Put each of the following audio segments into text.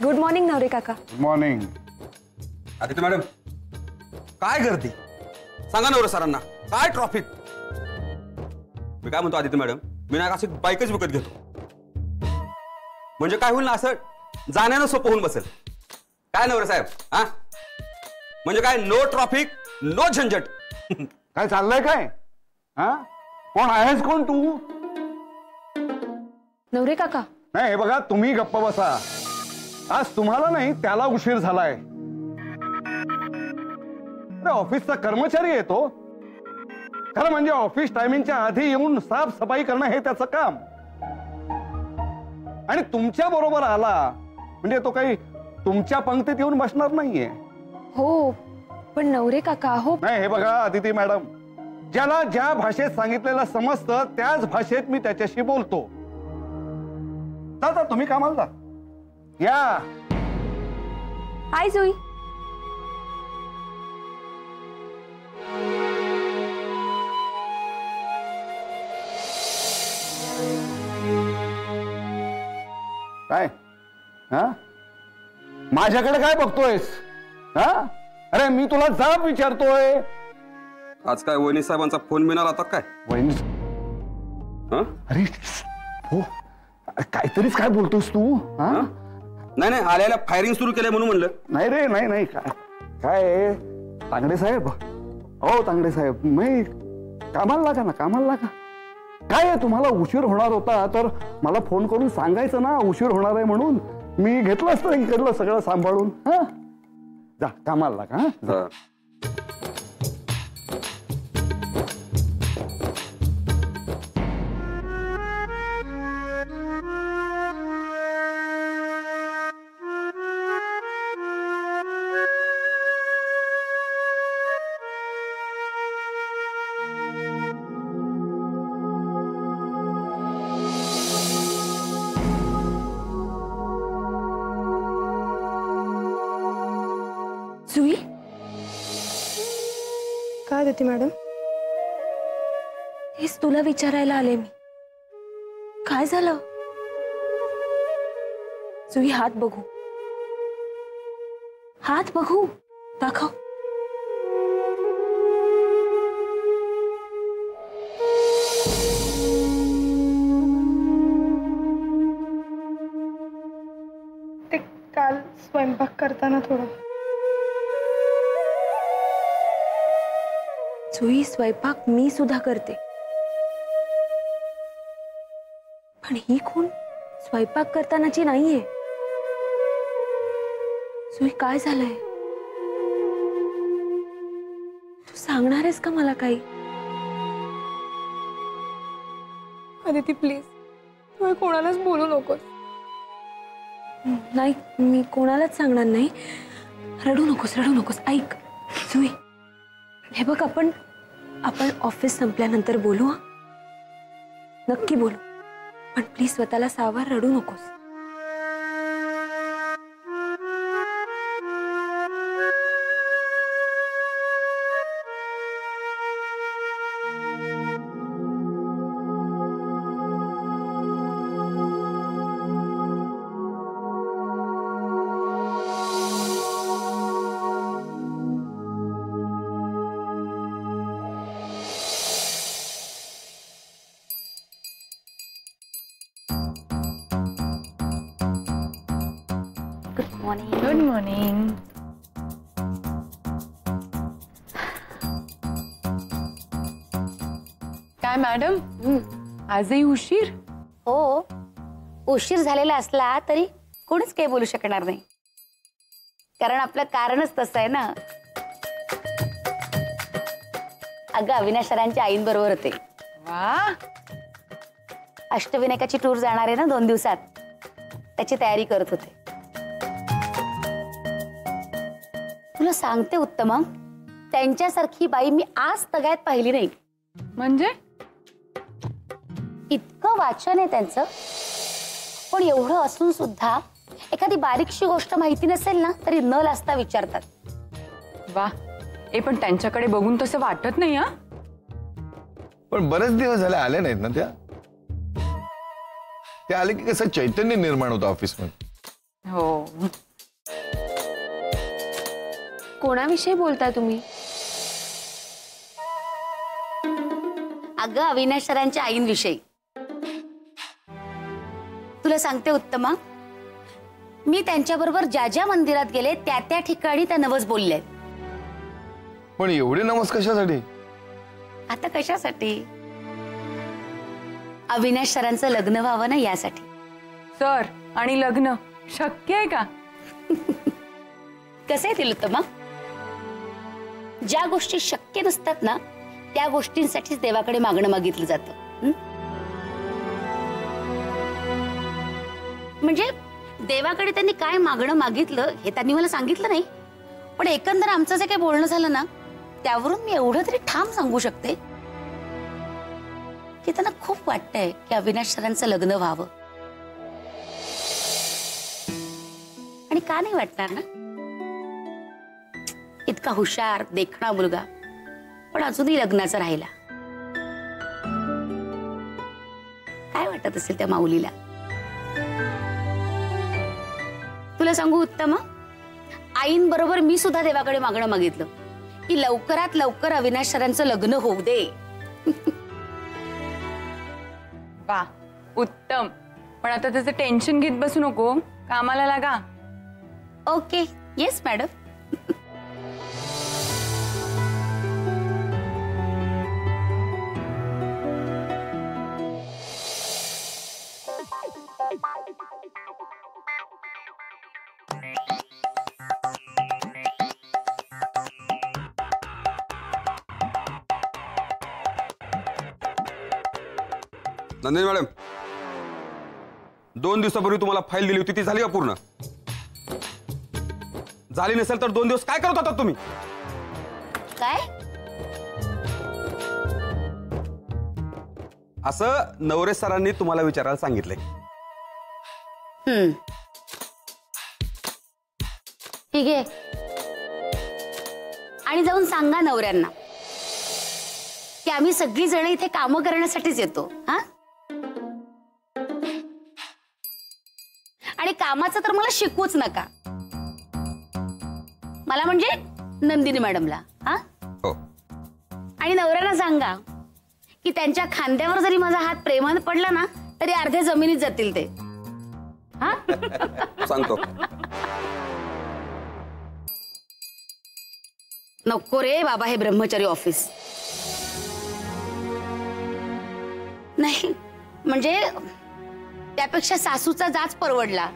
Good morning नवरे काका. Good morning. Aditya madam, काय गर्दी सांगा नवरे सरांना, काय ट्रॉफिक. मी काय म्हणतो आदित्य मॅडम, मी ना अशी बाईकच विकत घेतो, म्हणजे काय होईल ना, असं जाण्यानं सोपं होऊन बसेल. काय नवरे साहेब? हा म्हणजे काय, नो ट्रॉफिक नो झंझट. काय चाललंय काय? हा कोण आहेस, कोण तू? नवरे काका, नाही हे बघा, तुम्ही गप्प बसा. आज तुम्हाला नाही त्याला उशीर झालाय. अरे ऑफिसचा कर्मचारी येतो, खरं म्हणजे ऑफिस टायमिंगच्या आधी येऊन साफसफाई करणं हे त्याचं काम. आणि तुमच्या बरोबर आला म्हणजे तो काही तुमच्या पंक्तीत येऊन बसणार नाहीये. हो पण नवरे काका हो. नाही हे बघा अदिती मॅडम, ज्याला ज्या भाषेत सांगितलेलं समजतं त्याच भाषेत मी त्याच्याशी बोलतो. तुम्ही कामाला जा. या. हाय जुई. काय? हा माझ्याकडे काय बघतोयस? हा अरे मी तुला जाब विचारतोय. आज काय वहिनी साहेबांचा फोन मिळाला आता काय? वहिनी? अरे हो, काहीतरीच काय बोलतोस तू? हा नाही नाही, आल्याला फायरिंग सुरू केलंय म्हणून म्हणलं. नाही रे, नाही नाही. काय तांगडे साहेब? हो तांगडे साहेब, मी कामाला लागा ना, कामाला लागा. काय आहे, तुम्हाला उशीर होणार होता तर मला फोन करून सांगायचं ना उशीर होणार आहे म्हणून. मी घेतलं असतं इकडलं सगळं सांभाळून. हा जा कामाला लागा. हा जुई, काय देते मॅडम? हेच तुला विचारायला आले मी. काय झालं? जुई हात बघू, हात बघू, दाखव. ते काल स्वयंपाक करताना थोडं. जुई स्वयंपाक मी सुद्धा करते, पण ही खून स्वयंपाक करतानाची नाहीये. जुई काय झालंय? तू सांगणार आहेस का मला काही? अदिती प्लीज, तू कोणालाच बोलू नकोस. नाही, मी कोणालाच सांगणार नाही. रडू नकोस, रडू नकोस. ऐक जुई, हे बघ, आपण ऑफिस संपल्यानंतर बोलू. हा नक्की बोलू, पण प्लीज स्वतःला सावध, रडू नकोस. Good morning. काय मॅडम, आजही उशीर? हो, उशीर झालेला असला तरी कोणीच काही बोलू शकणार नाही, कारण आपलं कारणच तसं आहे ना. अगं अविनाश सरांच्या आईंबरोबर होते. वा, अष्टविनायकाची टूर जाणार आहे ना 2 दिवसात, त्याची तयारी करत होते. तुला सांगते उत्तमा, त्यांच्यासारखी बाई मी आज तगायत पाहिली नाही. म्हणजे इतकं वाचन आहे त्यांचं, पण एवढं असून सुद्धा एखादी बारीकशी गोष्ट माहिती नसेल ना तरी न लाजता विचारतात. वा, पण त्यांच्याकडे बघून तसं वाटत नाही. हा पण बरेच दिवस झाले आले नाहीत ना त्या. आले की कसं चैतन्य निर्माण होतं ऑफिसमध्ये. हो. कोणाविषयी बोलताय तुम्ही? अगं अविनाश सरांच्या आईंविषयी. तुला सांगते उत्तमा, मी त्यांच्याबरोबर ज्या ज्या मंदिरात गेले त्या त्या ठिकाणी त्या नवस बोलल्या. पण एवढे नमस कशासाठी? आता कशासाठी? अविनाश सरांचं लग्न व्हावं ना, यासाठी. सर आणि लग्न शक्य आहे का? कसं आहे उत्तमा, ज्या गोष्टी शक्य नसतात ना त्या गोष्टींसाठीच देवाकडे मागणं मागितलं जातं. म्हणजे देवाकडे त्यांनी काय मागणं मागितलं हे त्यांनी मला सांगितलं नाही, पण एकंदर आमचं जे काही बोलणं झालं ना त्यावरून मी एवढं तरी ठाम सांगू शकते की त्यांना खूप वाटतंय की अविनाश सरांचं लग्न व्हावं. आणि का नाही वाटणार ना? इतका हुशार देखणा मुलगा पण अजूनही लग्नाचा राहिला. काय वाटत असेल त्या माऊलीला? तुला सांगू उत्तम, आईंबरोबर मी सुद्धा देवाकडे मागणं मागितलं की लवकरात लवकर अविनाश सरांचं लग्न होऊ दे. वा, उत्तम. पण आता त्याचं टेन्शन घेत बसू नको, कामाला लागा. Okay. Yes madam. Nandini madam, 2 दिवसापूर्वी तुम्हाला फाईल दिली होती ती झाली का पूर्ण? झाली नसेल तर 2 दिवस काय करत होता तुम्ही? काय? असं नवरे सरांनी तुम्हाला विचारायला सांगितलंय. ठीक आहे. आणि जाऊन सांगा नवऱ्यांना की आम्ही सगळी जण इथे कामं करण्यासाठीच येतो. हा, आणि कामाचं तर मला शिकवूच नका. मला म्हणजे नंदिनी मॅडमला. हा, हो. आणि नवऱ्यांना सांगा की त्यांच्या खांद्यावर जरी माझा हात प्रेमाने पडला ना तरी अर्ध्या जमिनीत जातील ते. हा, सांगतो. नको रे बाबा हे ब्रह्मचारी ऑफिस. नाही म्हणजे त्यापेक्षा सासूचा जाच परवडला.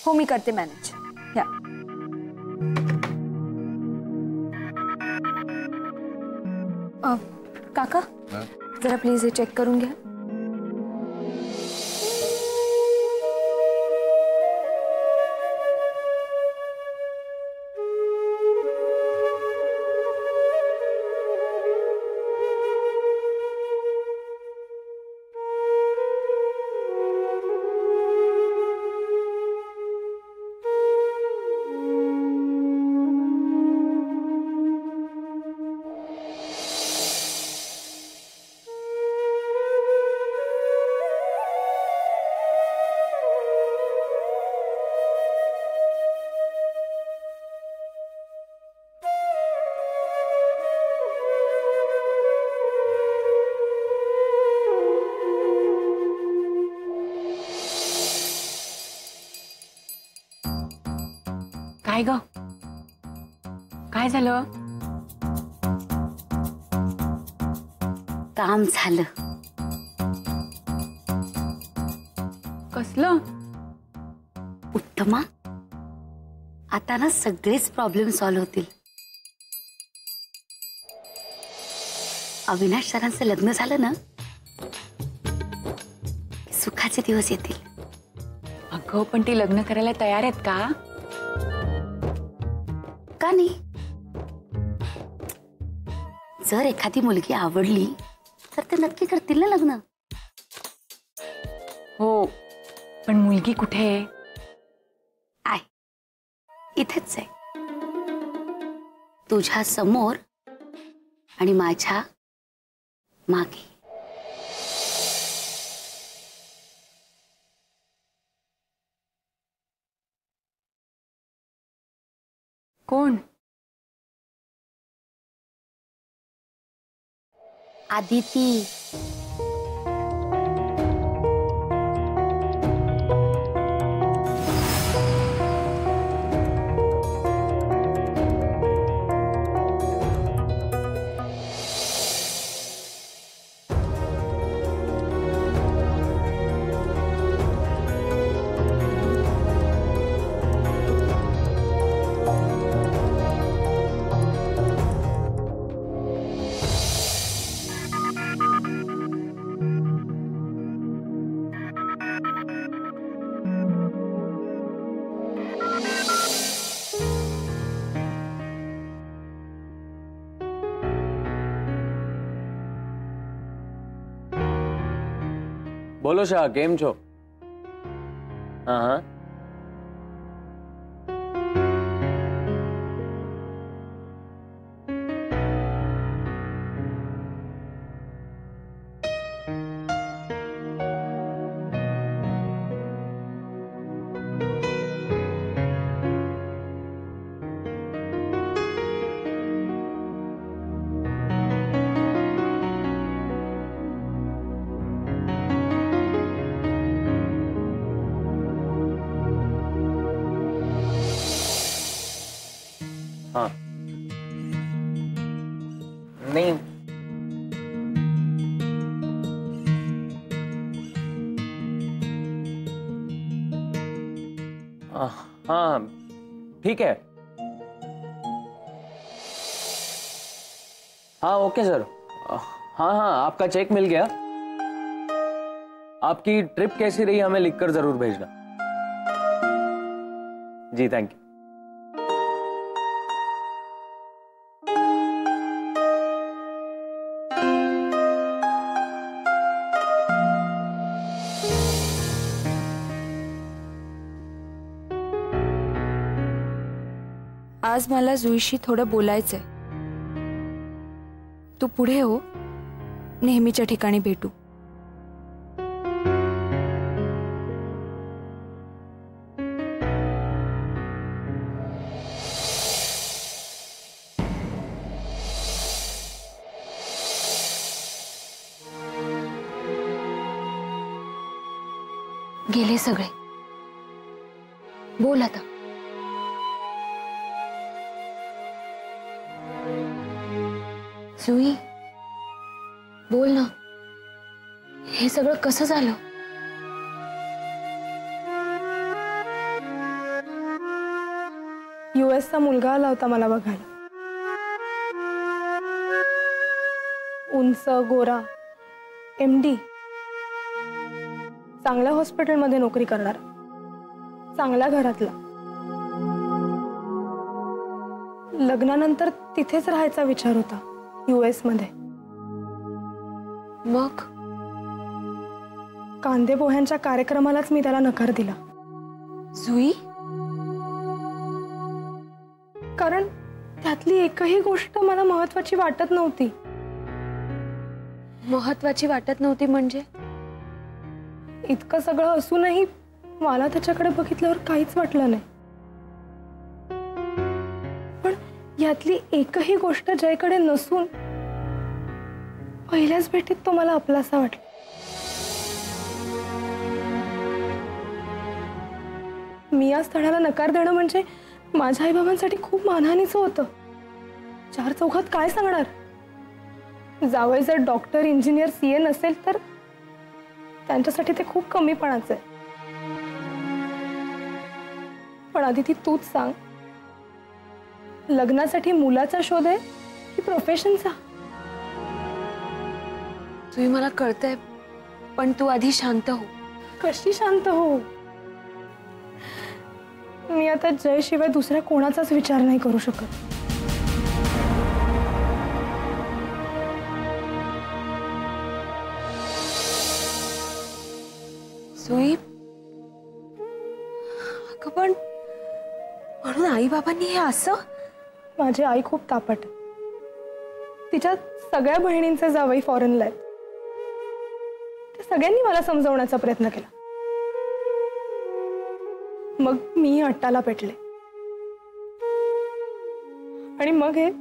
हो, मी करते मॅनेज. या. काका, जरा प्लीज हे चेक करून घ्या. काय ग, काय झालं? काम झालं. कसलं? उत्तमा, आता ना सगळेच प्रॉब्लेम सॉल्व्ह होतील. अविनाश सरांचं लग्न झालं ना, सुखाचे दिवस येतील. अगं पण ती लग्न करायला तयार आहेत का? का नाही? जर एखादी मुलगी आवडली तर ते नक्की करतील ना लग्न. हो, पण मुलगी कुठे आहे? इथेच आहे, तुझ्या समोर आणि माझ्या मागे. कोण? आदिती. बोलो शाह, केम छो? हाँ हाँ. हाँ. नहीं. हाँ ठीक है. हाँ ओके सर. हाँ हाँ, आपका चेक मिल गया. आपकी ट्रिप कैसी रही हमें लिखकर जरूर भेजना. जी थैंक यू. आज मला जुईशी थोडं बोलायचंय. तू पुढे हो, नेहमीच्या ठिकाणी भेटू. गेले सगळे. बोल आता. जुई, बोल ना. हे सगळं कसं झालं? यूएसचा मुलगा आला होता मला बघायला. उंच, गोरा, MD, चांगल्या हॉस्पिटलमध्ये नोकरी करणार, चांगल्या घरातला. लग्नानंतर तिथेच राहायचा विचार होता, US मध्ये. मग कांदे पोह्यांच्या कार्यक्रमालाच मी त्याला नकार दिला. जुई, कारण त्यातली एकही गोष्ट मला महत्वाची वाटत नव्हती. महत्वाची वाटत नव्हती म्हणजे? इतकं सगळं असूनही मला त्याच्याकडे बघितल्यावर काहीच वाटलं नाही. पण यातली एकही गोष्ट जयकडे नसून पहिल्याच भेटीत तो मला आपलासा वाटला. मी या स्थळाला नकार देणं म्हणजे माझ्या आईबाबांसाठी खूप मानहानीचं होतं. चार चौघात काय सांगणार? जावई जर डॉक्टर, इंजिनियर, CA नसेल तर त्यांच्यासाठी ते खूप कमीपणाचं आहे. पण आदिती, तूच सांग, लग्नासाठी मुलाचा शोध आहे की प्रोफेशनचा? जुई, मला कळतंय, पण तू आधी शांत हो. कशी शांत हो? मी आता जयशिवाय दुसऱ्या कोणाचाच विचार नाही करू शकत. जुई, अगं पण म्हणून आई बाबांनी हे असं? माझी आई खूप तापट. तिच्या सगळ्या बहिणींचे जावई फॉरेनला आहेत. त्या सगळ्यांनी मला समजवण्याचा प्रयत्न केला. मग मी अट्टाला पेटले आणि मग हे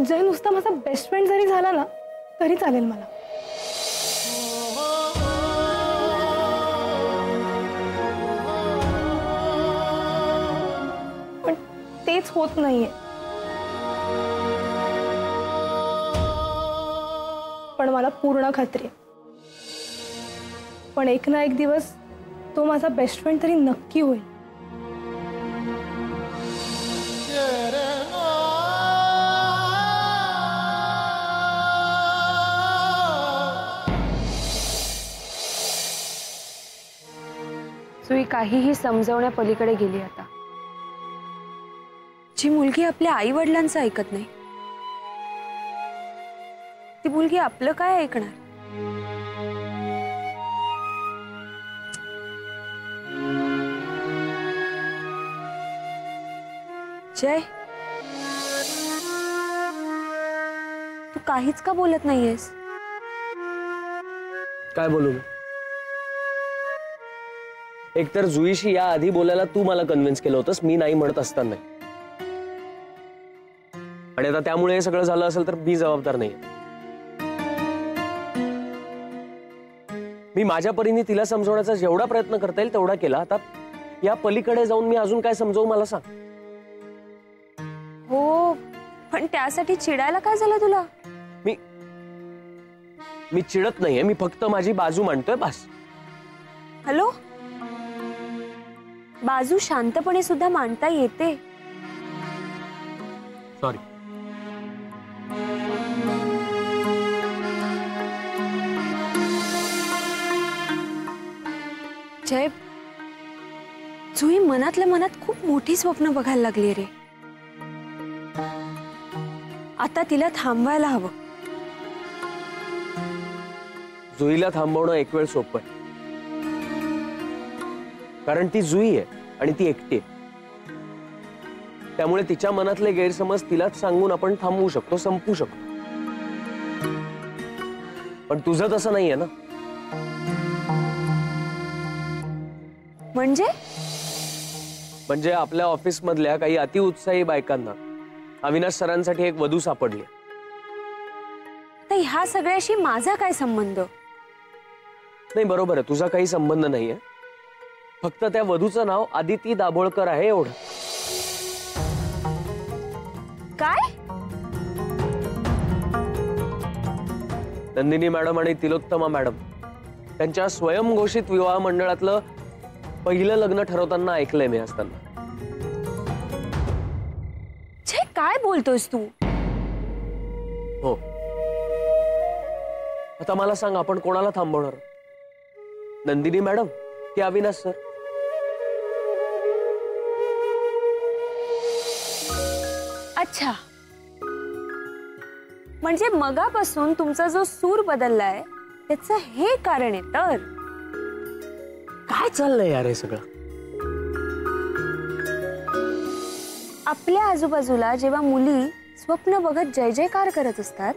जय नुसता माझा बेस्ट फ्रेंड जरी झाला ना तरी चालेल मला. पण तेच होत नाहीये. पण मला पूर्ण खात्री आहे, पण एक ना एक दिवस तो माझा बेस्ट फ्रेंड तरी नक्की होईल. जुई काहीही समजवण्या पलीकडे गेली आता. जी मुलगी आपल्या आई वडिलांचं ऐकत नाही, ती मुलगी आपलं काय ऐकणार? जय, तू काहीच का बोलत नाहीयेस? काय बोलू मी? एकतर जुईशी या आधी बोलायला तू मला कन्व्हिन्स केलं होतंस, मी नाही म्हणत असताना. आणि आता त्यामुळे हे सगळं झालं असेल तर मी जबाबदार नाही. मी माझ्या परीने तिला समजवण्याचा जेवढा प्रयत्न करता येईल तेवढा केला. आता या पलीकडे जाऊन मी अजून काय समजवू मला सांग. हो, पण त्यासाठी चिडायला काय झालं तुला? मी चिडत नाहीये, मी फक्त माझी बाजू मांडतोय बस. हॅलो, बाजू शांतपणे सुद्धा मांडता येते. सॉरी. जय, जुई मनातल्या मनात खूप मोठी स्वप्न बघायला लागली रे. आता तिला थांबवायला हवं. जुईला थांबवणं एक वेळ सोपं आहे, कारण ती जुई आहे आणि ती एकटी आहे. त्यामुळे तिच्या मनातले गैरसमज तिलाच सांगून आपण थांबवू शकतो, संपवू शकतो. पण तुझं तसं नाहीये ना. म्हणजे आपल्या ऑफिस मधल्या काही अतिउत्साही बायकांना अविनाश सरांसाठी एक वधू सापडली. तर ह्या सगळ्याशी माझा काय संबंध? नाही, बरोबर आहे, तुझा काही संबंध नाहीये. फक्त त्या वधूचं नाव आदिती दाभोळकर आहे एवढं. काय? नंदिनी मॅडम आणि तिलोत्तमा मॅडम त्यांच्या स्वयंघोषित विवाह मंडळातलं पहिलं लग्न ठरवताना ऐकलंय मी असताना. छे, काय बोलतोयस तू? हो. आता मला सांग, आपण कोणाला थांबवणार? नंदिनी मॅडम की अविनाश सर? अच्छा, म्हणजे मगापासून तुमचा जो सूर बदललाय त्याचं हे कारण आहे. तर काय चाललंय यार हे सगळं? आपल्या आजूबाजूला जेव्हा मुली स्वप्न बघत जय जयकार करत असतात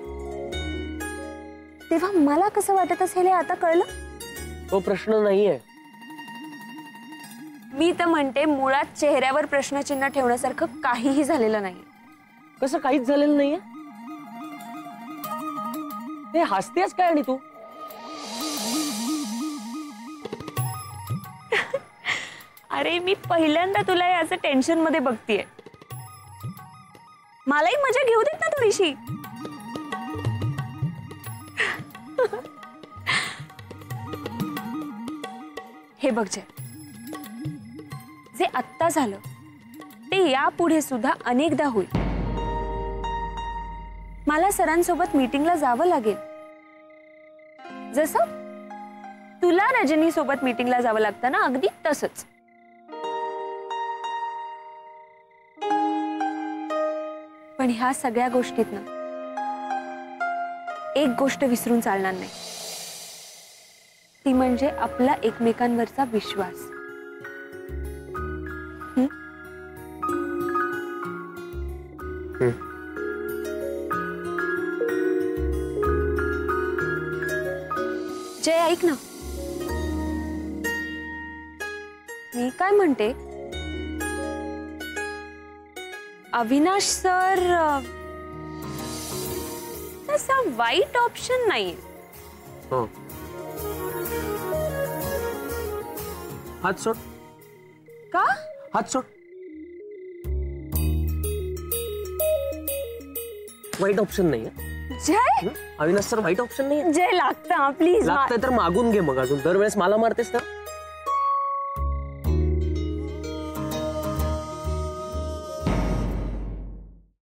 तेव्हा मला कसं वाटत असेल हे आता कळलं? तो प्रश्न नाहीये. मी तर म्हणते मुळात चेहऱ्यावर प्रश्नचिन्ह ठेवण्यासारखं काहीही झालेलं नाही. कसं काहीच झालेलं नाहीये? हे हसतेस काय? आणि तू अरे, मी पहिल्यांदा तुला याचं टेन्शन मध्ये बघतीये. मलाही मजा घेऊ देत ना थोडीशी. हे बघ जय, जे आत्ता झालं ते यापुढे सुद्धा अनेकदा होईल. मला सरांसोबत मीटिंगला जावं लागेल, जसं तुला रजनी सोबत मीटिंगला जावं लागतं ना, अगदी तसंच. पण ह्या सगळ्या गोष्टीतनं एक गोष्ट विसरून चालणार नाही, ती म्हणजे आपला एकमेकांवरचा विश्वास. जय, ऐक ना, मी काय म्हणते, अविनाश सर तसा वाईट ऑप्शन नाही. हात सोड. का? हात सोड. वाईट ऑप्शन नाही. जय, अविनाश सर वाईट ऑप्शन नाही. जय लागतं प्लीज. लागतं तर मागून घे मग. अजून दरवेळेस मला मारतेस तर